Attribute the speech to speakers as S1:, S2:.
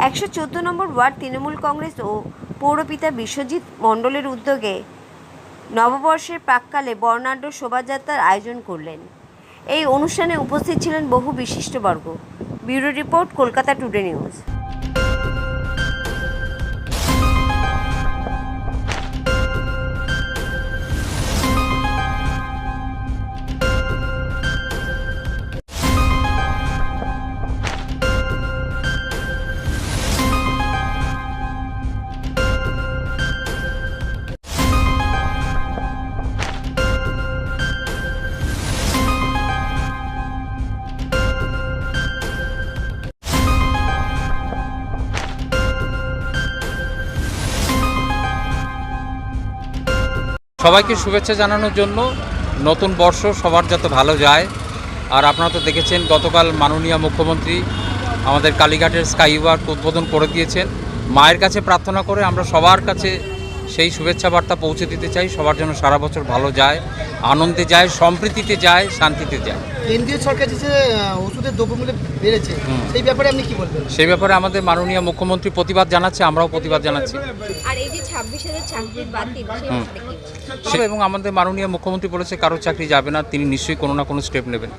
S1: 114 নম্বর word Trinamool Congress ও পৌরপিতা বিশ্বজিৎ মণ্ডলের উদ্যোগে নববর্ষের প্রাক্কালে বর্ণাঢ্য শোভাযাত্রার আয়োজন করলেন। এই অনুষ্ঠানে উপস্থিত ছিলেন বহু বিশিষ্টবর্গ। Bureau report, Kolkata today news.
S2: সবাইকে শুভেচ্ছা জানানোর জন্য নতুন বর্ষ সবার যাতে ভালো যায়। আর আপনারা তো দেখেছেন গতকাল মাননীয় মুখ্যমন্ত্রী আমাদের কালীঘাটের স্কাইওয়াক উদ্বোধন করে দিয়েছেন। মায়ের কাছে প্রার্থনা করে আমরা সবার কাছে সেই শুভেচ্ছা বার্তা পৌঁছে দিতে চাই, সবার জন্য সারা বছর ভালো যায়, আনন্দে যায়, সম্প্রীতিতে যায়, শান্তিতে যায়।
S3: কেন্দ্রীয় সরকার যে ওষুধের দ্রব্যমূল্য বেড়েছে সেই ব্যাপারে আপনি কি বলবেন?
S2: সেই ব্যাপারে আমাদের মাননীয় মুখ্যমন্ত্রী প্রতিবাদ জানাচ্ছে, আমরাও প্রতিবাদ জানাচ্ছি।
S1: আর এই যে 26,000 চাকরি বাতিল,
S2: এবং আমাদের মাননীয় মুখ্যমন্ত্রী বলেছে কারোর চাকরি যাবে না, তিনি নিশ্চয়ই কোনো না কোনো স্টেপ নেবেন।